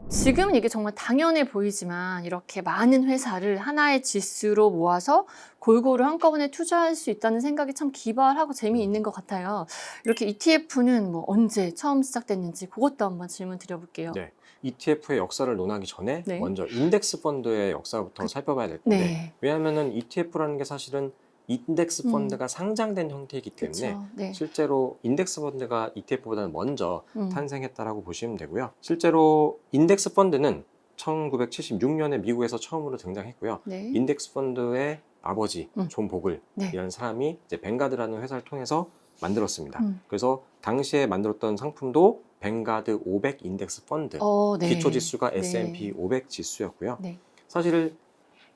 지금은 이게 정말 당연해 보이지만 이렇게 많은 회사를 하나의 지수로 모아서 골고루 한꺼번에 투자할 수 있다는 생각이 참 기발하고 재미있는 것 같아요. 이렇게 ETF는 뭐 언제 처음 시작됐는지 그것도 한번 질문 드려볼게요. 네, ETF의 역사를 논하기 전에 네. 먼저 인덱스 펀드의 역사부터 살펴봐야 될 텐데 네. 왜냐하면은 ETF라는 게 사실은 인덱스 펀드가 상장된 형태이기 때문에 그쵸. 네. 실제로 인덱스 펀드가 ETF보다는 먼저 음. 탄생했다라고 보시면 되고요. 실제로 인덱스 펀드는 1976년에 미국에서 처음으로 등장했고요. 네. 인덱스 펀드의 아버지 존 보글 네. 이라는 사람이 이제 뱅가드라는 회사를 통해서 만들었습니다. 음. 그래서 당시에 만들었던 상품도 뱅가드 500 인덱스 펀드, 네. 기초 지수가 네. S&P 500 지수였고요. 네. 사실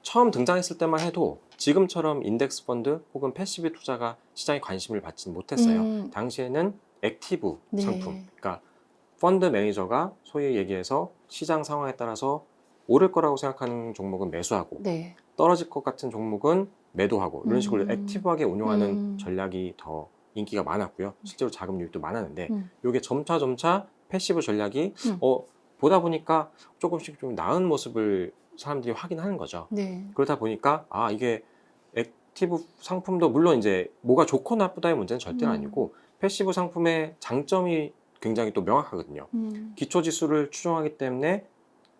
처음 등장했을 때만 해도 지금처럼 인덱스 펀드 혹은 패시브 투자가 시장에 관심을 받지는 못했어요. 당시에는 액티브 네. 상품, 그러니까 펀드 매니저가 소위 얘기해서 시장 상황에 따라서 오를 거라고 생각하는 종목은 매수하고 네. 떨어질 것 같은 종목은 매도하고 이런 식으로 액티브하게 운용하는 전략이 더 인기가 많았고요. 실제로 자금 유입도 많았는데 이게 점차 패시브 전략이 보다 보니까 조금씩 좀 나은 모습을 사람들이 확인하는 거죠. 네. 그러다 보니까 이게 액티브 상품도 물론 이제 뭐가 좋고 나쁘다의 문제는 절대로 아니고 패시브 상품의 장점이 굉장히 또 명확하거든요. 기초 지수를 추종하기 때문에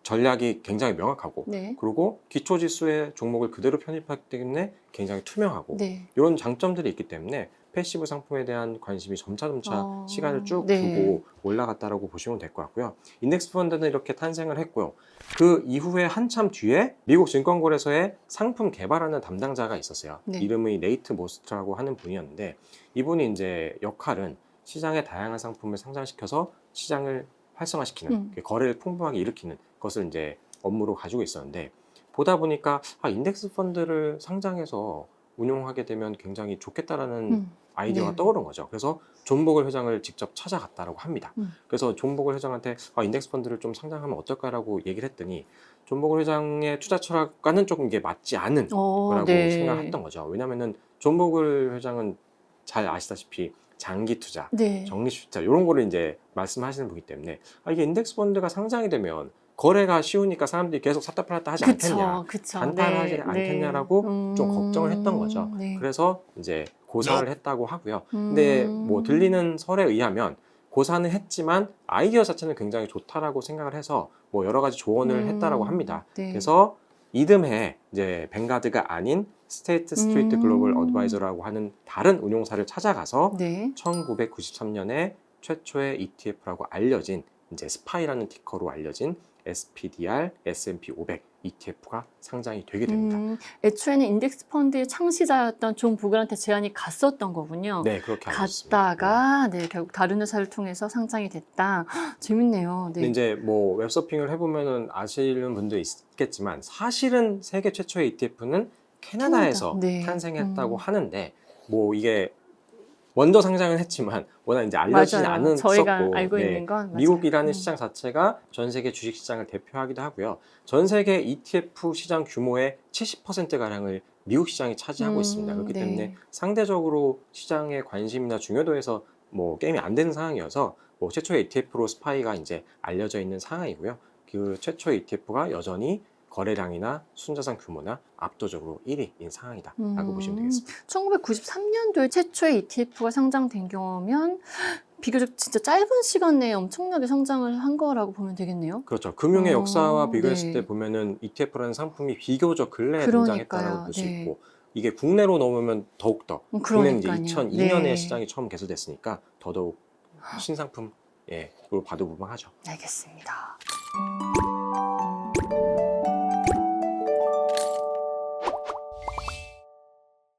전략이 굉장히 명확하고 네. 그리고 기초 지수의 종목을 그대로 편입하기 때문에 굉장히 투명하고 네. 이런 장점들이 있기 때문에 패시브 상품에 대한 관심이 점차 시간을 쭉 네. 두고 올라갔다라고 보시면 될 것 같고요. 인덱스 펀드는 이렇게 탄생을 했고요. 그 이후에 한참 뒤에 미국 증권거래소에 상품 개발하는 담당자가 있었어요. 네. 이름이 네이트 모스트라고 하는 분이었는데 이분이 이제 역할은 시장에 다양한 상품을 상장시켜서 시장을 활성화시키는 거래를 풍부하게 일으키는 것을 이제 업무로 가지고 있었는데 보다 보니까 인덱스 펀드를 상장해서 운용하게 되면 굉장히 좋겠다라는 아이디어가 네. 떠오른 거죠. 그래서 존 보글 회장을 직접 찾아갔다라고 합니다. 그래서 존 보글 회장한테 인덱스 펀드를 좀 상장하면 어떨까라고 얘기를 했더니 존 보글 회장의 투자 철학과는 조금 이게 맞지 않은 거라고 네. 생각했던 거죠. 왜냐하면은 존 보글 회장은 잘 아시다시피 장기 투자, 네. 적립 투자 이런 거를 이제 말씀하시는 분이기 때문에 이게 인덱스 펀드가 상장이 되면 거래가 쉬우니까 사람들이 계속 샀다 팔았다 하지 않겠냐, 그쵸. 단타하지 네. 않겠냐라고 좀 걱정을 했던 거죠. 네. 그래서 이제 고사를 했다고 하고요. 근데 뭐 들리는 설에 의하면 고사는 했지만 아이디어 자체는 굉장히 좋다라고 생각을 해서 뭐 여러 가지 조언을 했다라고 합니다. 네. 그래서 이듬해 이제 뱅가드가 아닌 스테이트 스트리트 글로벌 어드바이저라고 하는 다른 운용사를 찾아가서 네. 1993년에 최초의 ETF라고 알려진 이제 스파이라는 티커로 알려진 SPDR S&P 500 ETF가 상장이 되게 됩니다. 애초에는 인덱스 펀드의 창시자였던 존 보글한테 제안이 갔었던 거군요. 네, 그렇게 알고 있습니다. 갔다가 결국 다른 회사를 통해서 상장이 됐다. 헉, 재밌네요. 네. 근데 이제 뭐 웹서핑을 해보면은 아시는 분도 있겠지만 사실은 세계 최초의 ETF는 캐나다에서 네. 탄생했다고 하는데 뭐 이게 먼저 상장을 했지만 워낙 이제 알려지지 맞아요. 않았었고 저희가 알고 있는 건 맞아요. 미국이라는 시장 자체가 전 세계 주식 시장을 대표하기도 하고요. 전 세계 ETF 시장 규모의 70%가량을 미국 시장이 차지하고 있습니다. 그렇기 네. 때문에 상대적으로 시장의 관심이나 중요도에서 뭐 게임이 안 되는 상황이어서 뭐 최초의 ETF로 스파이가 이제 알려져 있는 상황이고요. 그 최초의 ETF가 여전히 거래량이나 순자산 규모나 압도적으로 1위인 상황이다라고 보시면 되겠습니다. 1993년도에 최초의 ETF가 상장된 경우면 비교적 진짜 짧은 시간 내에 엄청나게 성장을 한 거라고 보면 되겠네요. 그렇죠. 금융의 역사와 비교했을 네. 때 보면은 ETF라는 상품이 비교적 근래에 그러니까요. 등장했다라고 볼 수 네. 있고 이게 국내로 넘으면 더욱더 국내는 이제 그러니까요. 2002년에 네. 시장이 처음 개설됐으니까 더더욱 신상품으로 봐도 무방하죠. 알겠습니다.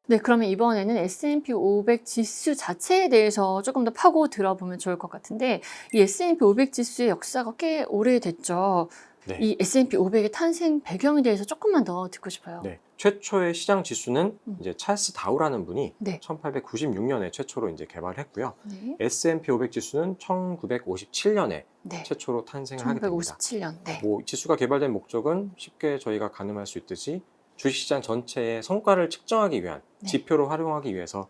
네, 그러면 이번에는 S&P 500 지수 자체에 대해서 조금 더 파고 들어보면 좋을 것 같은데 이 S&P 500 지수의 역사가 꽤 오래됐죠. 네. 이 S&P 500의 탄생 배경에 대해서 조금만 더 듣고 싶어요. 네. 최초의 시장 지수는 이제 찰스 다우라는 분이 네. 1896년에 최초로 이제 개발을 했고요. 네. S&P 500 지수는 1957년에 네. 최초로 탄생을 하게 됩니다. 1957년. 네. 뭐 지수가 개발된 목적은 쉽게 저희가 가늠할 수 있듯이 주식시장 전체의 성과를 측정하기 위한 네. 지표로 활용하기 위해서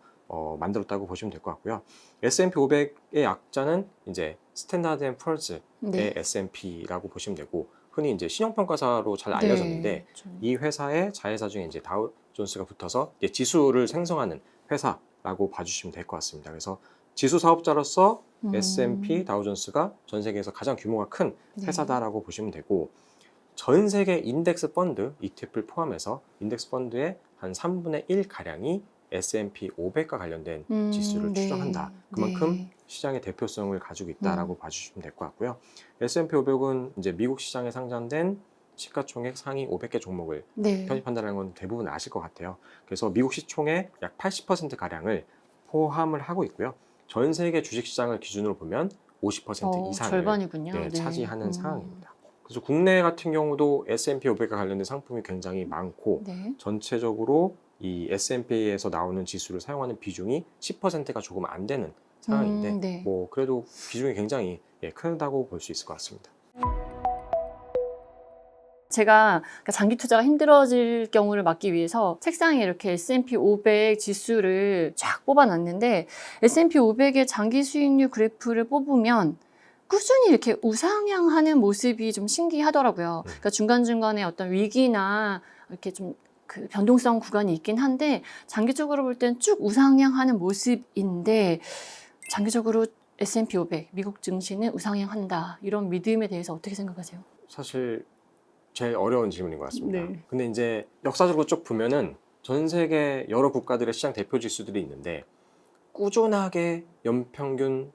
만들었다고 보시면 될 것 같고요. S&P 500의 약자는 이제 스탠다드 앤 푸어즈의 네. S&P라고 보시면 되고, 흔히 이제 신용평가사로 잘 알려졌는데 네. 이 회사의 자회사 중에 이제 다우 존스가 붙어서 이제 지수를 생성하는 회사라고 봐주시면 될 것 같습니다. 그래서 지수 사업자로서 S&P 다우존스가 전 세계에서 가장 규모가 큰 네. 회사다라고 보시면 되고, 전 세계 인덱스 펀드 ETF를 포함해서 인덱스 펀드의 한 3분의 1 가량이 S&P 500과 관련된 지수를 네. 추정한다. 그만큼 네. 시장의 대표성을 가지고 있다라고 봐주시면 될 것 같고요. S&P 500은 이제 미국 시장에 상장된 시가총액 상위 500개 종목을 네. 편입한다는 건 대부분 아실 것 같아요. 그래서 미국 시총의 약 80% 가량을 포함을 하고 있고요. 전 세계 주식시장을 기준으로 보면 50% 이상을 절반이군요. 네, 네. 차지하는 상황입니다. 그래서 국내 같은 경우도 S&P 500과 관련된 상품이 굉장히 많고, 네. 전체적으로 이 S&P에서 나오는 지수를 사용하는 비중이 10%가 조금 안 되는 상황인데 네. 뭐 그래도 비중이 굉장히 크다고 볼 수 있을 것 같습니다. 제가 장기 투자가 힘들어질 경우를 막기 위해서 책상에 이렇게 S&P 500 지수를 쫙 뽑아놨는데, S&P 500의 장기 수익률 그래프를 뽑으면 꾸준히 이렇게 우상향하는 모습이 좀 신기하더라고요. 그러니까 중간중간에 어떤 위기나 이렇게 좀 그 변동성 구간이 있긴 한데, 장기적으로 볼 땐 쭉 우상향하는 모습인데, 장기적으로 S&P 500 미국 증시는 우상향한다, 이런 믿음에 대해서 어떻게 생각하세요? 사실 제일 어려운 질문인 것 같습니다. 네. 근데 이제 역사적으로 쭉 보면은 전 세계 여러 국가들의 시장 대표 지수들이 있는데 꾸준하게 연평균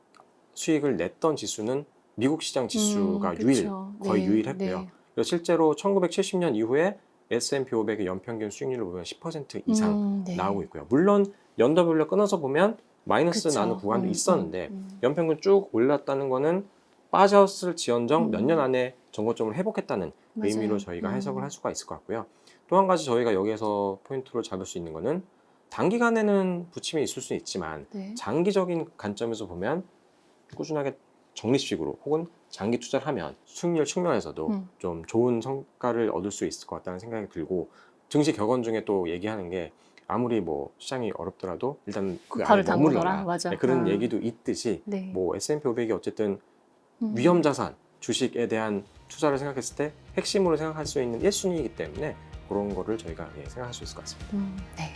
수익을 냈던 지수는 미국 시장 지수가 그쵸. 거의 네, 유일했고요. 네. 그래서 실제로 1970년 이후에 S&P 500의 연평균 수익률을 보면 10% 이상 네. 나오고 있고요. 물론 연도별로 끊어서 보면 마이너스 그쵸. 나는 구간도 있었는데 연평균 쭉 올랐다는 거는 빠졌을 지언정 몇 년 안에 정고점을 회복했다는 맞아요. 의미로 저희가 해석을 할 수가 있을 것 같고요. 또 한 가지 저희가 여기에서 포인트로 잡을 수 있는 거는, 단기간에는 부침이 있을 수 있지만 네. 장기적인 관점에서 보면 꾸준하게 적립식으로 혹은 장기 투자를 하면 수익률 측면에서도 좀 좋은 성과를 얻을 수 있을 것 같다는 생각이 들고, 증시 격언 중에 또 얘기하는 게 아무리 뭐 시장이 어렵더라도 일단 그 안에 발을 담그더라. 머물러라, 맞아. 네, 그런 얘기도 있듯이 네. 뭐 S&P 500이 어쨌든 위험 자산, 주식에 대한 투자를 생각했을 때 핵심으로 생각할 수 있는 1순위이기 때문에 그런 거를 저희가 생각할 수 있을 것 같습니다. 네.